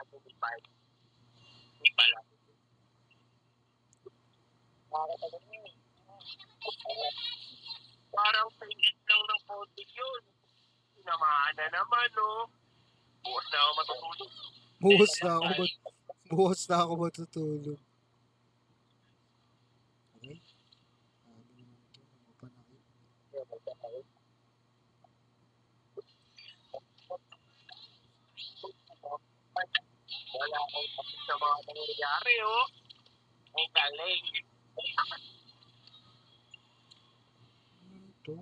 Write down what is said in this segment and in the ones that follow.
Hindi pala. Parang painit lang ng konti yun. Tinamaan na naman, no? Bukas na ako matutulog. Buhos na ako ba? Buhos na ako matutulog. Okay? Sabi naman ito, mapanakit. Wala akong tapos sa mga nangyayari, oh. May galing. Ano ito?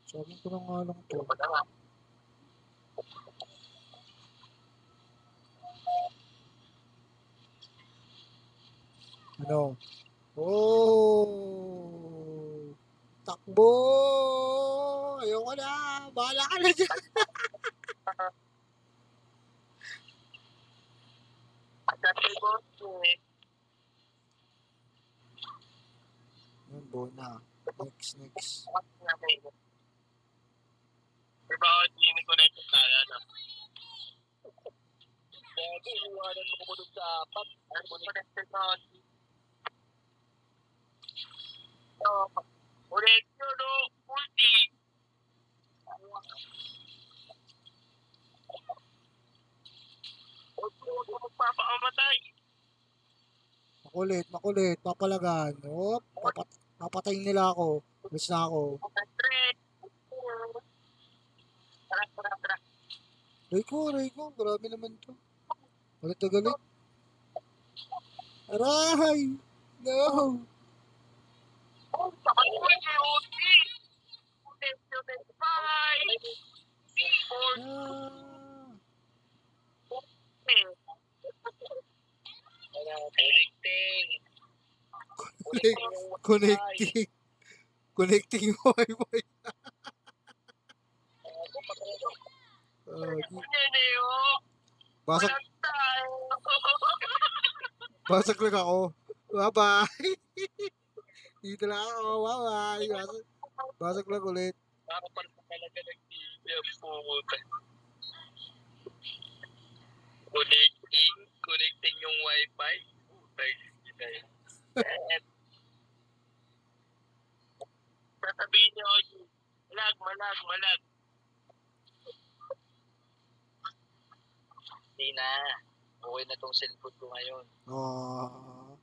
Sabi ko na nga lang to. Ano? Oh! Takbo! Ayoko na! Bahala ka na dyan! Kasi boss, eh. Yan, bona. Next. Diba, hindi connected tayo, no? Bago, iwanan mo ko dun sa apat. Ano connected na? Ulit yun, no? Multi. Huwag mo magpapakamatay. Makulit. Papalagan. Hop! Papatayin nila ako. Bus na ako. Tara. Ray ko. Grabe naman to. Galit na galit. Aray! No! Ah! Connecting. Connecting yung wifi. Basag, basag lang ako. Bye-bye. Dito lang ako. Bye-bye. Basag lang ulit. Para pala talaga nag-TV ang pumunta. Connecting yung wifi. Sasabihin niyo, malag. Hindi na. Okay na tong cellphone ko ngayon. Malag.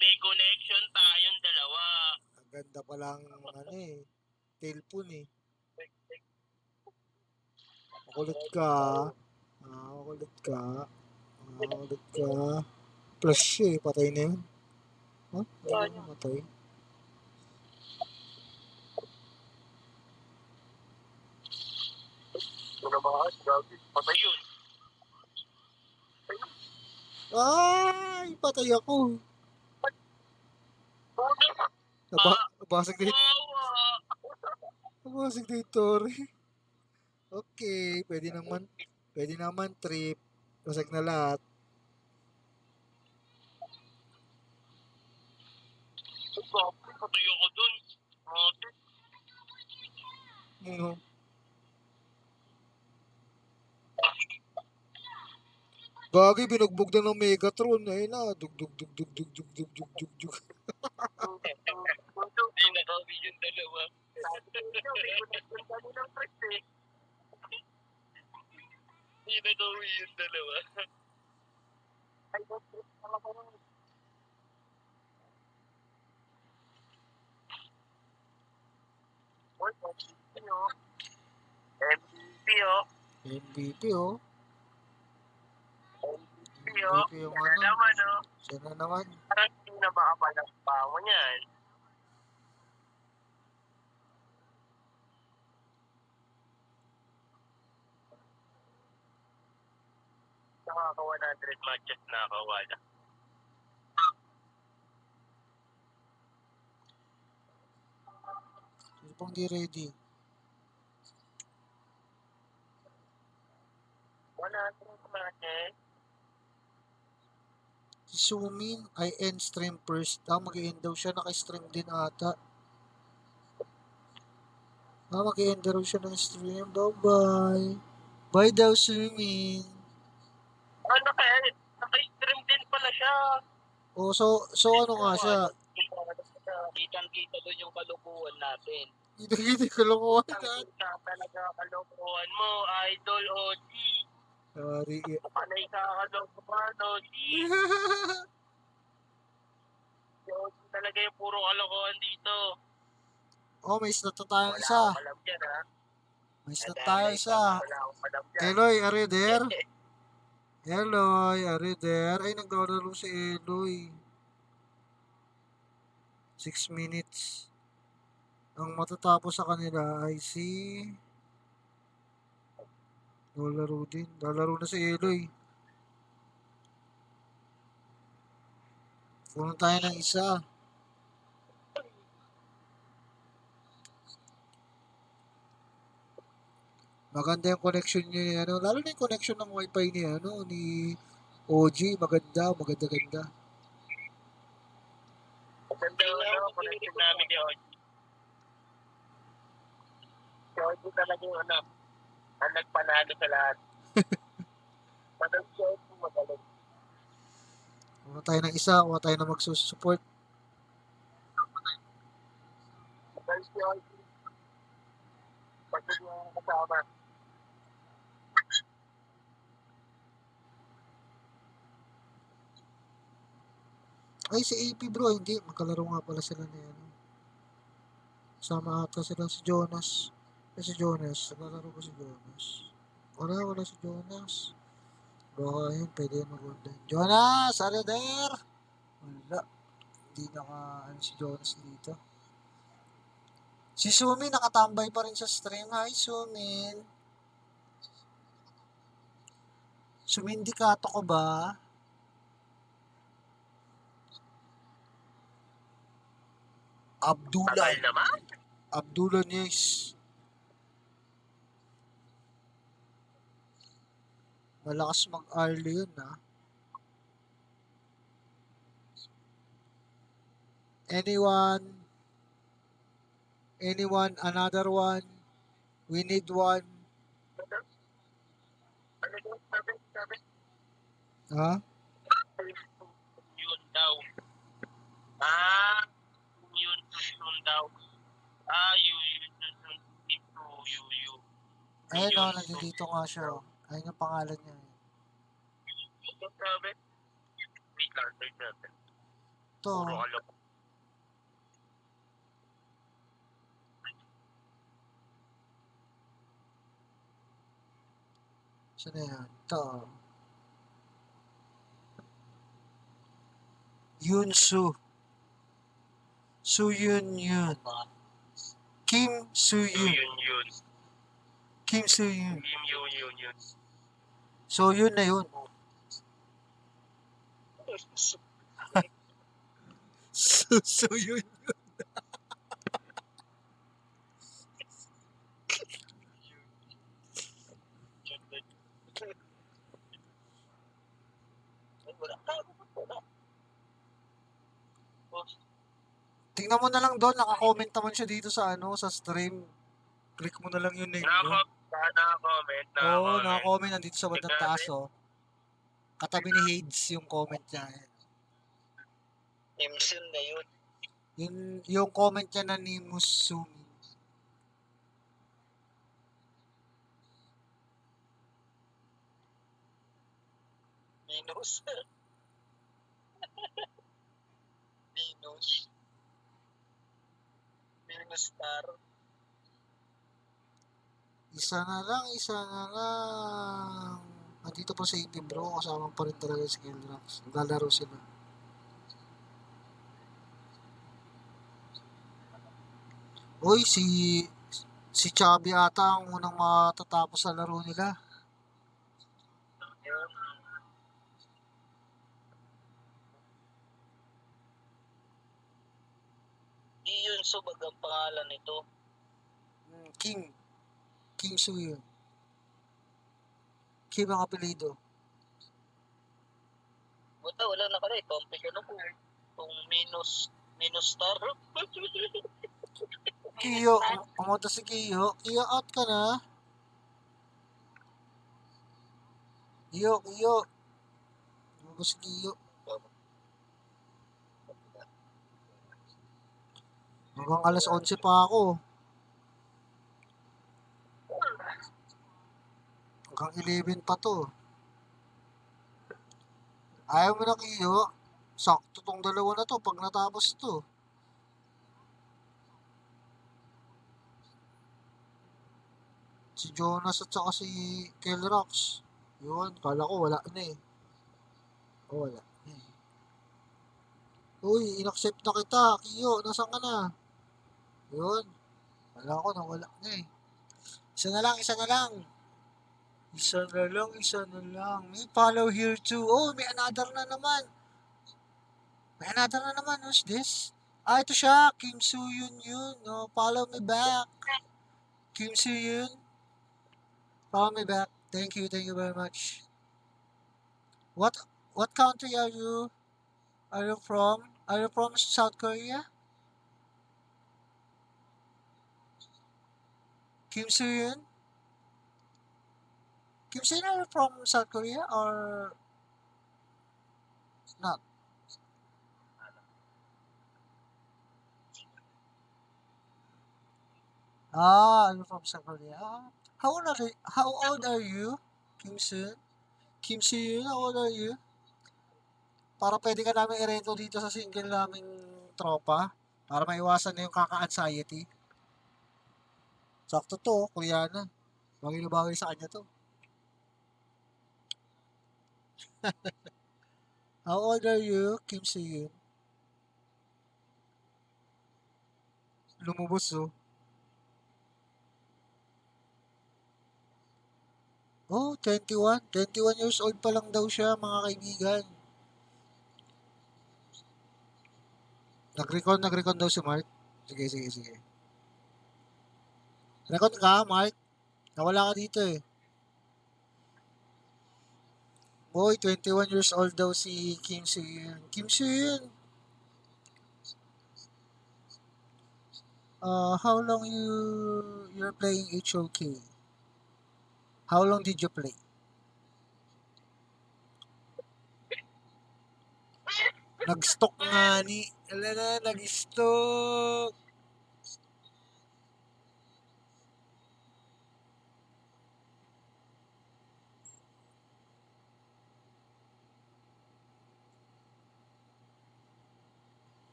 May connection tayong dalawa. Ang ganda palang telepon eh. Makulit ka. Makulit ka. Flash eh. Patay na yun. Huh? Hindi na namatay. Patay yun. Ay! Patay ako. Basag na ito. Basag na ito. Okay. Pwede naman trip. Basag na lahat. Patay ako dun. Ano? Bagay, binugbog na ng Megatron. Ayun na. Dug. Hindi nakawin yung dalawa. Hindi nakawin yung dalawa. MVP oh. MVP yung ano. Sana naman. Parang hindi na makapalang pa mo niyan. Nakaka 100 matches na nakawala. Hindi pang di ready. 100 matches. Si Sumin ay end stream first. Mag-end daw siya. Naka-stream din ata. Mag-end daw siya ng stream. Bye-bye. Bye daw, Sumin. siya. O, so ano nga siya? Kitang-kita doon yung kalukuhan natin. Hindi ko loko Ang isa talaga kalokohan mo, Idol OG. Sorry. Panay ka kalokohan, OG. OG talaga yung puro kalokohan dito. Oh, may slot na tayong Wala isa. akong alam dyan, ha? May slot tayo isa. Wala akong alam dyan. Eloy, are you there? Eloy, are you there? Ay, naglalaro si Eloy. 6 minutes. Ang matatapos sa kanila ay si... Lalaro din. Lalaro na si Eloy. Puno tayo ng isa. Maganda yung connection niya ni ano. Lalo na yung connection ng wifi ni ano, ni OG. Maganda, maganda-ganda. Maganda yung connection namin ni OG. Si OG talaga yung anak. Ang nagpanalo sa lahat. Madal si OG, magaling. Kuha tayo ng isa. Kuha tayo na magsusupport. Madal si OG. Pagod yung kasama. Ay, si AP bro. Hindi. Magkalaro nga pala sila ni ano. Sama ata sila si Jonas. Si Jonas. Naglalaro ko si Jonas. Wala si Jonas. Baka yun, pwede yun mag-online. Jonas! Are you there? Wala. Hindi si Jonas dito. Si Sumin, nakatambay pa rin sa stream. Hi, Sumin. Sumin, di kato ko ba? Abdullah. Tagal naman. Abdullah Nies. Malakas mag-early yun, ha? Anyone, another one? We need one. Ano yung sabi? Ha? Yun daw. Yun daw. You. Ayun o, nandito nga siya. Ayun yung pangalan niya. Yung sabi? Wait lang, search natin. Ito. Puro alok. Saan na yan? Ito. Yun Su. Su Yun. Kim Su Yun. Yun. Kim Su Yun. Yun. So yun na yun. So yun. Tingnan mo na lang doon, naka-comment naman siya dito sa ano, sa stream. Click mo na lang yung name niya. Naka-comment. Oo, naka-comment nandito sa bandang taas, oh. Katabi ni Hades yung comment niya. Nimsun na yun. Yung comment niya na ni Musumi. Minus. Minus star. Isa na lang. Nandito pa sa AP bro, kasama pa rin talaga yung skill drops. Naglalaro sila. Uy, si Chubby ata ang unang matatapos sa laro nila. Di yun subag ang pangalan nito. King Su yun. Kim ang apelido. Buta, wala na ka na. Topic ano po. Kung minus star. Kiyo, umunta si Kiyo. Kiyo, out ka na. Kiyo. Ano ba si Kiyo? Hanggang alas 11 pa ako. Hanggang 11 pa to. Ayaw mo na Kiyo? Sakto tong dalawa na to pag natapos to. Si Jonas at saka si Kelrox. Yun, kala ko wala na eh. Oh, wala na eh. Uy, inaccept na kita, Kiyo. Nasaan ka na? Yun. Kala ko na wala na eh. Isa na lang, isa na lang. Isa na lang, isa na lang. May follow here too. Oh, may another na naman. May another na naman. Who's this? Ah, ito siya. Kim Soo-yun yun. Oh, follow me back. Kim Soo-yun. Follow me back. Thank you very much. What country are you? Are you from? Are you from South Korea? Kim Soo-yun? Kim Soo-yun, are you from South Korea or not? Ah, I'm from South Korea. Ah, how old are you, Kim Soo? Kim Soo, how old are you? Para pwede ka namin i-rento dito sa single naming tropa. Para maiwasan na yung kaka-anxiety. Sakto to, Koreana. Bagay na bagay sa kanya to. How old are you, Kim Soo? Lumubos oh. Oh, 21. 21 years old pa lang daw siya, mga kaibigan. Nag-recon daw si Mark. Sige. Recon ka, Mark? Nawala ka dito eh. Boy, 21 years old daw si Kim Soo-yun. Kim Soo-yun, how long you're playing HOK? How long did you play? Nag-stock nga ni. Ala na, nag-stock.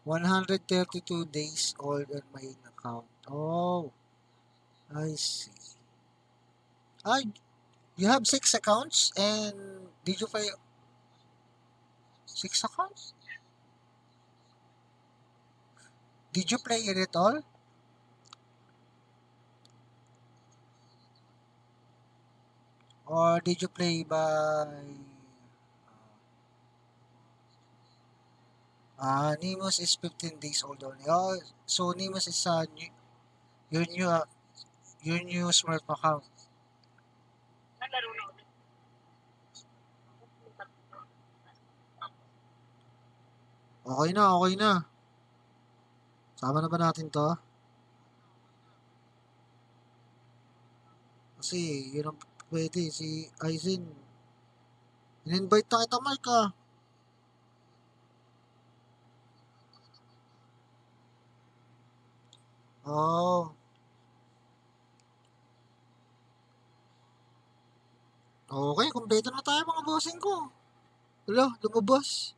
$132 days old on my account. Oh, I see. Ah, you have 6 accounts and did you play 6 accounts? Did you play it all? Or did you play by... Nemus is 15 days old only. Oh, so Nemus is your new Smurf account. Nalaro na ulit. Okay na. Sama na ba natin to? Kasi, yun ang pwede. Si Aizen. In-invite na kita, Mark, ah. Oh. Okay, kumpleto na tayo mga bossing ko. Hello, lumabas.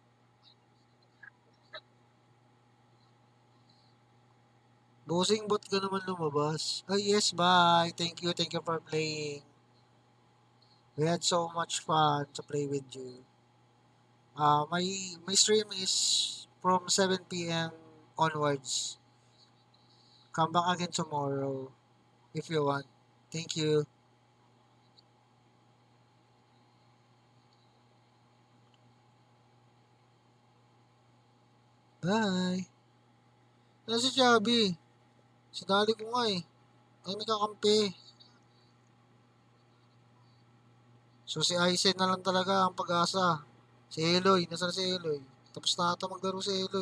Bossing bot ka naman lumabas. Oh yes, bye. Thank you for playing. We had so much fun to play with you. My stream is from 7 p.m. onwards. Come back again tomorrow if you want. Thank you. Bye. Ano si Chubby? Sinali ko nga eh. Ay, may kakampi. So si Aizen na lang talaga ang pag-asa. Si Eloy, nasaan si Eloy? Tapos na ata maglaro si Eloy.